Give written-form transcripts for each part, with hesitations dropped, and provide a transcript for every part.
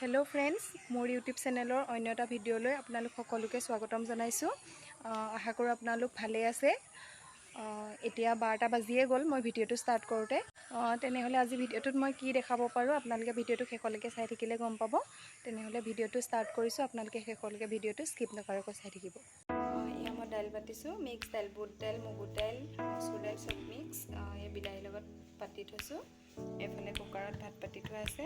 Hello friends मोर YouTube चैनेलर अन्य एटा भिडिओলৈ আপোনালোক সকলোকে স্বাগতম জনাইছো। আশা কৰো আপোনালোক ভালে আছে। এতিয়া 12টা বাজিয়ে গ'ল মই ভিডিওটো স্টাৰ্ট কৰোতে। তেনেহলে আজি ভিডিওটোত মই কি দেখাব পাৰো আপোনালোকে ভিডিওটো শেষলৈকে চাই থাকিলে গম পাব। তেনেহলে ভিডিওটো স্টাৰ্ট কৰিছো, আপোনালোকে শেষলৈকে ভিডিওটো স্কিপ নকৰাকৈ চাই থাকিব। ইয়া মই দাইল বাটিছো, মিক্স দাইল, বুট দাইল, মগুৰ দাইল, মচুৰ দাইল সব মিক্স। এই বিলাহীৰ লগত পাতি থৈছো। এফালে কুকাৰত ভাত পাতি থোৱা আছে।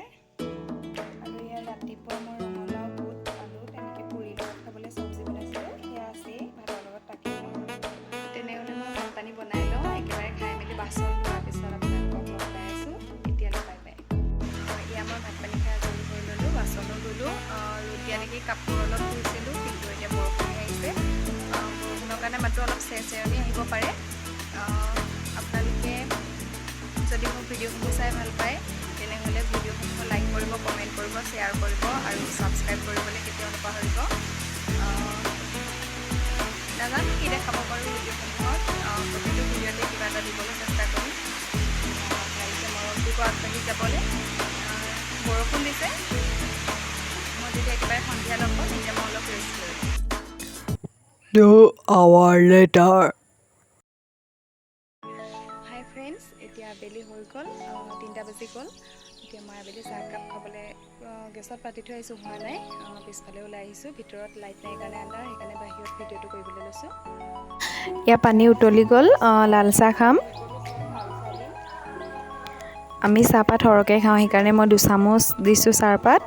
আৰু ইয়া ৰাতিপুৱা মই ৰঙালাও, বুট, আলু তেনেকৈ পুৰি লগত খাবলৈ চব্জি বনাইছিলোঁ। সেয়া আছেই, ভাতৰ লগত তাকে তেনেহ'লে মই ভাত পানী বনাই লওঁ। একেবাৰে খাই মেলি বাচন ধোৱাৰ পিছত আপোনালোকক লগ পাই আছোঁ। এতিয়ালৈ বাই বাই। এয়া মই ভাত পানী খাই আজৰি হৈ ল'লোঁ, বাচনো ধুলোঁ। ৰ'দ দিয়া নেকি কাপোৰ অলপ ধুইছিলোঁ, কিন্তু এতিয়া বৰষুণ আহিছে। বৰষুণৰ কাৰণে মাত্ৰ অলপ চেৰচেৰণি আহিব পাৰে। আপোনালোকে যদি মোৰ ভিডিঅ'সমূহ চাই ভাল পায় তেনেহ'লে ভিডিঅ'সমূহ লাইক কৰিব, কমেণ্ট কৰিব, শ্বেয়াৰ কৰিব আৰু ছাবস্ক্ৰাইব কৰিবলৈ কেতিয়াও নাপাহৰিব। নাজানো কি দেখাব পাৰোঁ ভিডিঅ'সমূহত, প্ৰতিটো ভিডিঅ'তে কিবা এটা দিবলৈ চেষ্টা কৰিম। লাগিছে মৰমটোকো আগবাঢ়ি যাবলৈ। বৰষুণ দিছে, মই যেতিয়া একেবাৰে সন্ধিয়া লগ পাম তেতিয়া মই অলপ ৰেষ্ট কৰিম। 2 hours later. হাই ফ্ৰেণ্ডছ, এতিয়া আবেলি হৈ গ'ল, 3টা বাজি গ'ল। এতিয়া মই আবেলি চাহকাপ খাবলৈ গেছত পাতি থৈ আহিছোঁ, হোৱা নাই। পিছফালে ওলাই আহিছোঁ, ভিতৰত লাইট নাই কাৰণে আন্ধাৰ, সেইকাৰণে বাহিৰত ভিডিঅ'টো কৰিবলৈ লৈছোঁ। ইয়াৰ পানী উতলি গ'ল, লাল চাহ খাম। আমি চাহপাত সৰহকৈ খাওঁ, সেইকাৰণে মই 2 চামুচ দিছোঁ চাহপাত।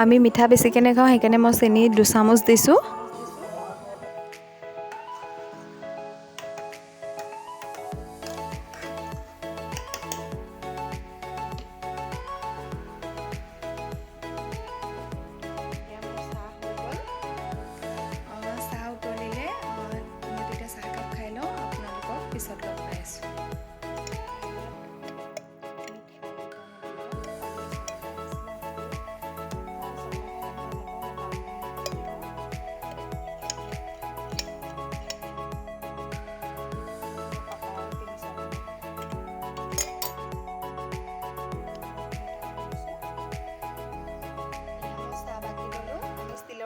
আমি মিঠা বেছিকৈ নাখাওঁ, সেইকাৰণে মই চেনি 2 চামুচ দিছোঁ। চাহ উতলিলে মই তেতিয়া চাহকাপ খাই লওঁ, আপোনালোকক পিছত লগ পাই আছোঁ।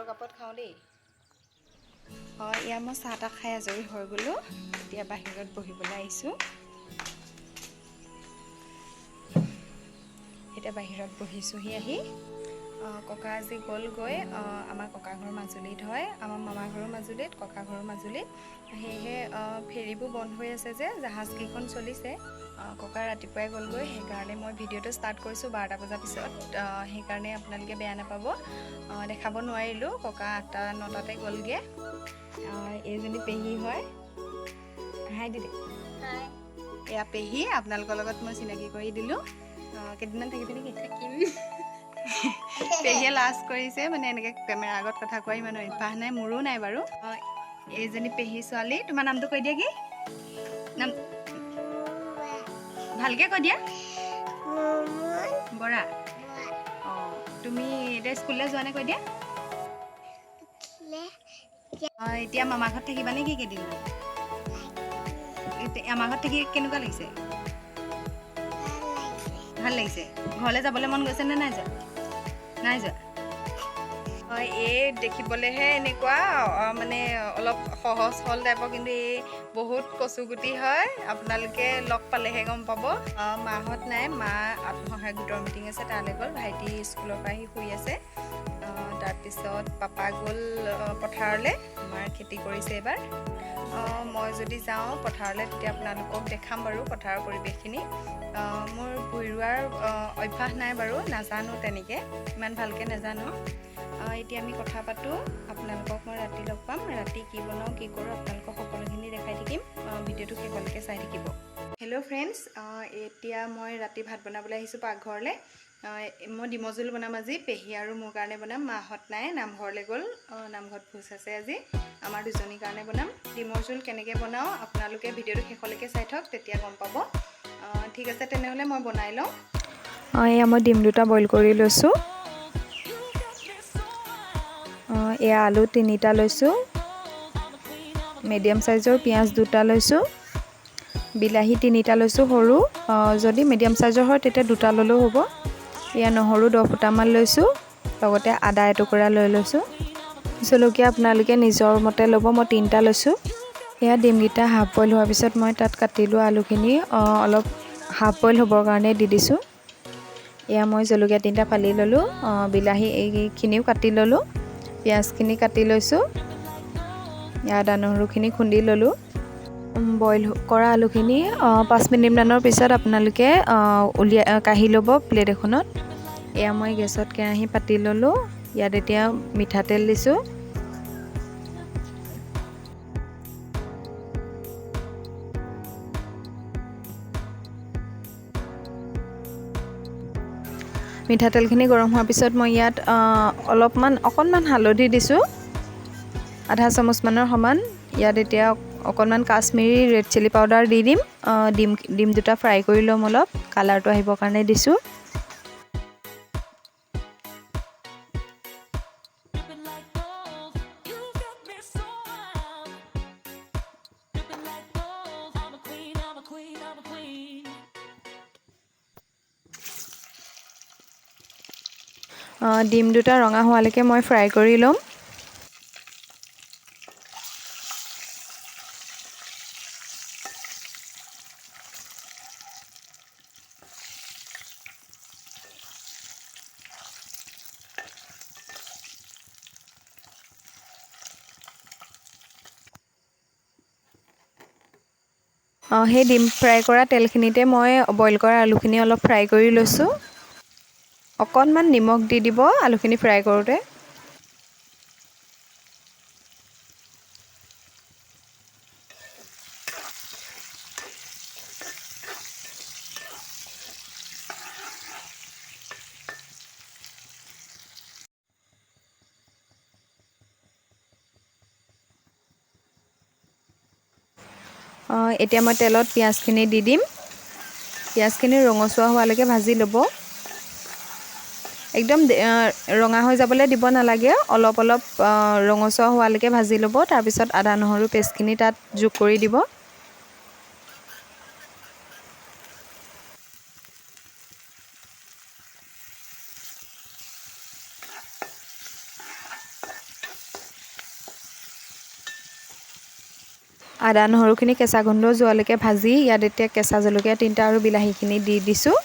কাপত খাওঁ দেই। এয়া মই চাহ তাহ খাই আজৰি হৈ গ'লোঁ। এতিয়া বাহিৰত বহিবলৈ আহিছোঁ। এতিয়া বাহিৰত বহিছোঁহি আহি। ককা আজি গ'লগৈ। আমাৰ ককা ঘৰ মাজুলীত হয়, আমাৰ মামা ঘৰৰ মাজুলীত, ককা ঘৰৰ মাজুলীত। সেয়েহে ফেৰীবোৰ বন্ধ হৈ আছে যে, জাহাজকেইখন চলিছে। ককা ৰাতিপুৱাই গ'লগৈ, সেইকাৰণে মই ভিডিঅ'টো ষ্টাৰ্ট কৰিছোঁ 12টা বজাৰ পিছত। সেইকাৰণে আপোনালোকে বেয়া নাপাব, দেখাব নোৱাৰিলোঁ। ককা 8টা 9টাতে গ'লগৈ। এইজনী পেহী হয়, হাই দিদি। এয়া পেহী, আপোনালোকৰ লগত মই চিনাকি কৰি দিলোঁ। কেইদিনমান থাকিবি নেকি? থাকিম। পেহীয়ে লাজ কৰিছে, মানে এনেকৈ কেমেৰাৰ আগত কথা কোৱা ইমান অভ্যাস নাই, মোৰো নাই বাৰু। এইজনী পেহী ছোৱালী। তোমাৰ নামটো কৈ দিয়া কি? নাম ভালকৈ কৈ দিয়া। বৰা। তুমি এতিয়া স্কুললৈ যোৱা নে? কৈ দিয়া। এতিয়া মামা ঘৰত থাকিবা নে কি কেইদিন? আমাৰ ঘৰত থাকি কেনেকুৱা লাগিছে? ভাল লাগিছে। ঘৰলৈ যাবলৈ মন গৈছে নে নাই যোৱা? নাই যোৱা। এই দেখিবলৈহে এনেকুৱা মানে অলপ সহজ সৰল টাইপৰ, কিন্তু এই বহুত কচুগুটি হয়। আপোনালোকে লগ পালেহে গম পাব। মাহঁত নাই, মা আত্মসহায়ক গোটৰ মিটিং আছে, তালৈ গ'ল। ভাইটি স্কুলৰ পৰা আহি শুই আছে। তাৰপিছত পাপা গ'ল পথাৰলৈ, আমাৰ খেতি কৰিছে এইবাৰ। মই যদি যাওঁ পথাৰলৈ তেতিয়া আপোনালোকক দেখাম বাৰু পথাৰৰ পৰিৱেশখিনি। মোৰ ভুই ৰোৱাৰ অভ্যাস নাই বাৰু, নাজানো তেনেকৈ, ইমান ভালকৈ নাজানো। এতিয়া আমি কথা পাতোঁ। আপোনালোকক মই ৰাতি লগ পাম। ৰাতি কি বনাওঁ, কি কৰোঁ আপোনালোকক সকলোখিনি দেখাই থাকিম। ভিডিঅ'টো শেষলৈকে চাই থাকিব। হেল্ল' ফ্ৰেণ্ডছ, এতিয়া মই ৰাতি ভাত বনাবলৈ আহিছোঁ পাকঘৰলৈ। মই ডিমৰ জোল বনাম আজি, পেহী আৰু মোৰ কাৰণে বনাম। মাহঁত নাই, নামঘৰলৈ গ'ল। নামঘৰত ভোজ আছে আজি, আমাৰ দুজনীৰ কাৰণে বনাম। ডিমৰ জোল কেনেকৈ বনাওঁ আপোনালোকে ভিডিঅ'টো শেষলৈকে চাই থওক, তেতিয়া গম পাব। ঠিক আছে, তেনেহ'লে মই বনাই লওঁ। এয়া মই ডিম 2টা বইল কৰি লৈছোঁ। এয়া আলু 3টা লৈছোঁ। মিডিয়াম সাইজৰ পিঁয়াজ 2টা লৈছোঁ, বিলাহী 3টা লৈছোঁ সৰু, যদি মিডিয়াম সাইজৰ হয় তেতিয়া 2টা ল'লেও হ'ব। এয়া নহৰু 10 ফুটামান লৈছোঁ, লগতে আদা এটুকুৰা লৈ লৈছোঁ। জলকীয়া আপোনালোকে নিজৰ মতে ল'ব, মই 3টা লৈছোঁ। এয়া ডিমকেইটা হাফ বইল হোৱাৰ পিছত মই তাত কাটি লোৱা আলুখিনি অলপ হাফ বইল হ'বৰ কাৰণে দি দিছোঁ। এয়া মই জলকীয়া 3টা ফালি ল'লোঁ, বিলাহী এইখিনিও কাটি ল'লোঁ, পিঁয়াজখিনি কাটি লৈছোঁ, আদা নহৰুখিনি খুন্দি ল'লোঁ। বইল কৰা আলুখিনি 5 মিনিটমানৰ পিছত আপোনালোকে কাঢ়ি ল'ব প্লেট এখনত। এয়া মই গেছত কেৰাহী পাতি ল'লোঁ, ইয়াত এতিয়া মিঠাতেল দিছোঁ। মিঠাতেলখিনি গৰম হোৱাৰ পিছত মই ইয়াত অকণমান হালধি দিছোঁ, আধা চামুচমানৰ সমান। ইয়াত এতিয়া অকণমান কাশ্মীৰী ৰেড চিলি পাউডাৰ দি দিম। ডিম 2টা ফ্ৰাই কৰি ল'ম, অলপ কালাৰটো আহিবৰ কাৰণে দিছোঁ। ডিম 2টা ৰঙা হোৱালৈকে মই ফ্ৰাই কৰি ল'ম। সেই ডিম ফ্ৰাই কৰা তেলখিনিতে মই বইল কৰা আলুখিনি অলপ ফ্ৰাই কৰি লৈছোঁ। অকণমান নিমখ দি দিব আলুখিনি ফ্ৰাই কৰোঁতে। এতিয়া মই তেলত পিঁয়াজখিনি দি দিম। পিঁয়াজখিনি ৰঙচুৱা হোৱালৈকে ভাজি ল'ব। একদম ৰঙা হৈ যাবলৈ দিব নালাগে, অলপ ৰঙচুৱা হোৱালৈকে ভাজি ল'ব। তাৰপিছত আদা নহৰু পেষ্টখিনি তাত যোগ কৰি দিব। আদা নহৰুখিনি কেঁচা গোন্ধ যোৱালৈকে ভাজি ইয়াত এতিয়া কেঁচা জলকীয়া 3টা আৰু বিলাহীখিনি দি দিছোঁ।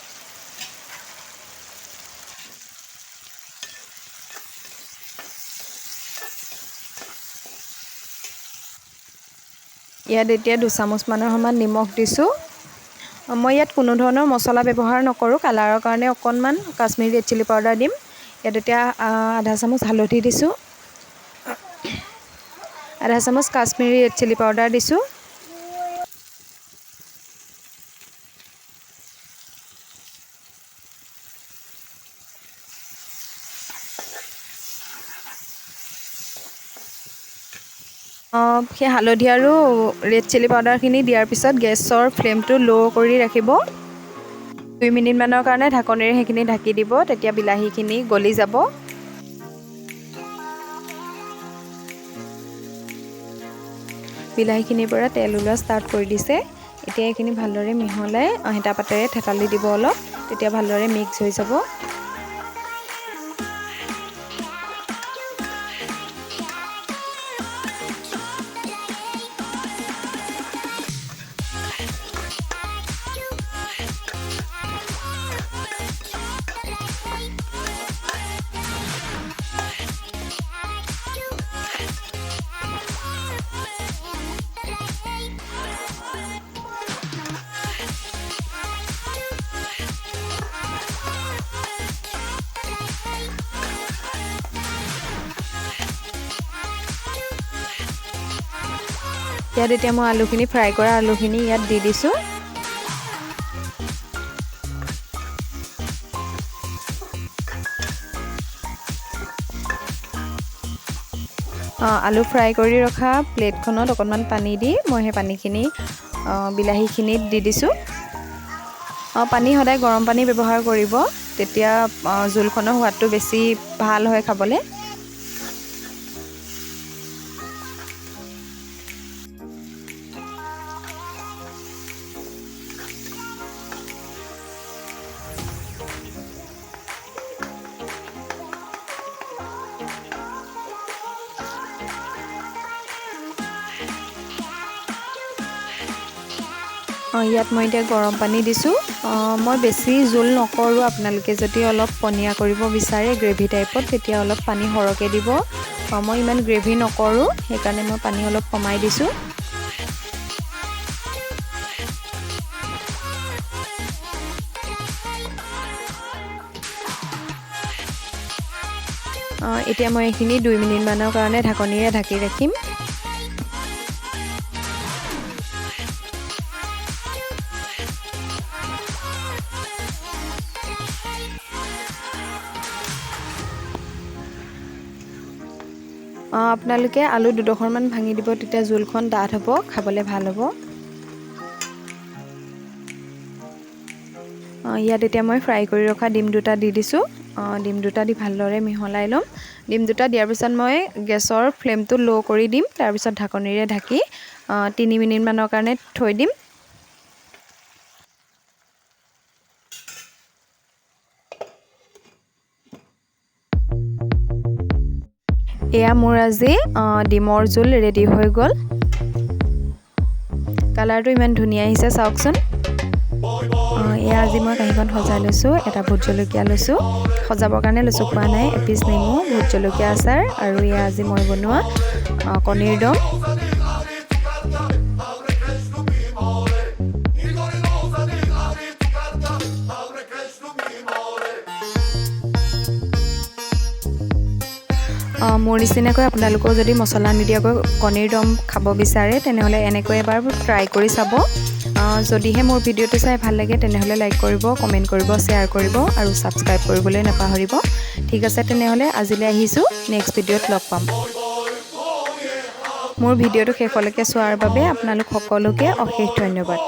ইয়াত এতিয়া 2 চামুচমানৰ সমান নিমখ দিছোঁ। মই ইয়াত কোনো ধৰণৰ মছলা ব্যৱহাৰ নকৰোঁ, কালাৰৰ কাৰণে অকণমান কাশ্মীৰী ৰেড চিলি পাউডাৰ দিম। ইয়াত এতিয়া আধা চামুচ হালধি দিছোঁ, আধা চামুচ কাশ্মীৰী ৰেড চিলি পাউডাৰ দিছোঁ। সেই হালধি আৰু ৰেড চিলি পাউডাৰখিনি দিয়াৰ পিছত গেছৰ ফ্লেমটো ল' কৰি ৰাখিব। 2 মিনিটমানৰ কাৰণে ঢাকনিৰে সেইখিনি ঢাকি দিব, তেতিয়া বিলাহীখিনি গলি যাব। বিলাহীখিনিৰ পৰা তেল ওলোৱা ষ্টাৰ্ট কৰি দিছে। এতিয়া এইখিনি ভালদৰে মিহলাই হেতা পাতেৰে থেতালি দিব অলপ, তেতিয়া ভালদৰে মিক্স হৈ যাব। ইয়াত এতিয়া মই আলুখিনি ফ্ৰাই কৰা আলুখিনি ইয়াত দি দিছোঁ। আলু ফ্ৰাই কৰি ৰখা প্লেটখনত অকণমান পানী দি মই সেই পানীখিনি বিলাহীখিনিত দি দিছোঁ। পানী সদায় গৰম পানী ব্যৱহাৰ কৰিব, তেতিয়া জোলখনৰ সোৱাদটো বেছি ভাল হয় খাবলৈ। ইয়াত মই এতিয়া গৰম পানী দিছোঁ। মই বেছি জোল নকৰোঁ, আপোনালোকে যদি অলপ পনীয়া কৰিব বিচাৰে গ্ৰেভি টাইপত তেতিয়া অলপ পানী সৰহকৈ দিব। মই ইমান গ্ৰেভি নকৰোঁ, সেইকাৰণে মই পানী অলপ কমাই দিছোঁ। এতিয়া মই এইখিনি 2 মিনিটমানৰ কাৰণে ঢাকনিৰে ঢাকি ৰাখিম। আপোনালোকে আলু 2-ডোখৰমান ভাঙি দিব, তেতিয়া জোলখন ডাঠ হ'ব, খাবলৈ ভাল হ'ব। ইয়াত এতিয়া মই ফ্ৰাই কৰি ৰখা ডিম 2টা দি দিছোঁ। ডিম 2টা দি ভালদৰে মিহলাই ল'ম। ডিম 2টা দিয়াৰ পিছত মই গেছৰ ফ্লেমটো ল' কৰি দিম, তাৰপিছত ঢাকনিৰে ঢাকি 3 মিনিটমানৰ কাৰণে থৈ দিম। এয়া মোৰ আজি ডিমৰ জোল ৰেডি হৈ গ'ল। কালাৰটো ইমান ধুনীয়া আহিছে চাওকচোন। এয়া আজি মই কাঁহীখন সজাই লৈছোঁ। এটা ভোট জলকীয়া লৈছোঁ, সজাবৰ কাৰণে লৈছোঁ, খোৱা নাই। এপিচ নেমু, ভোট জলকীয়া আচাৰ, আৰু এয়া আজি মই বনোৱা কণীৰ দম। মোৰ নিচিনাকৈ আপোনালোকেও যদি মছলা নিদিয়াকৈ কণীৰ দম খাব বিচাৰে তেনেহ'লে এনেকৈ এবাৰ ট্ৰাই কৰি চাব। যদিহে মোৰ ভিডিঅ'টো চাই ভাল লাগে তেনেহ'লে লাইক কৰিব, কমেণ্ট কৰিব, শ্বেয়াৰ কৰিব আৰু ছাবস্ক্ৰাইব কৰিবলৈ নাপাহৰিব। ঠিক আছে, তেনেহ'লে আজিলৈ আহিছোঁ, নেক্সট ভিডিঅ'ত লগ পাম। মোৰ ভিডিঅ'টো শেষলৈকে চোৱাৰ বাবে আপোনালোক সকলোকে অশেষ ধন্যবাদ।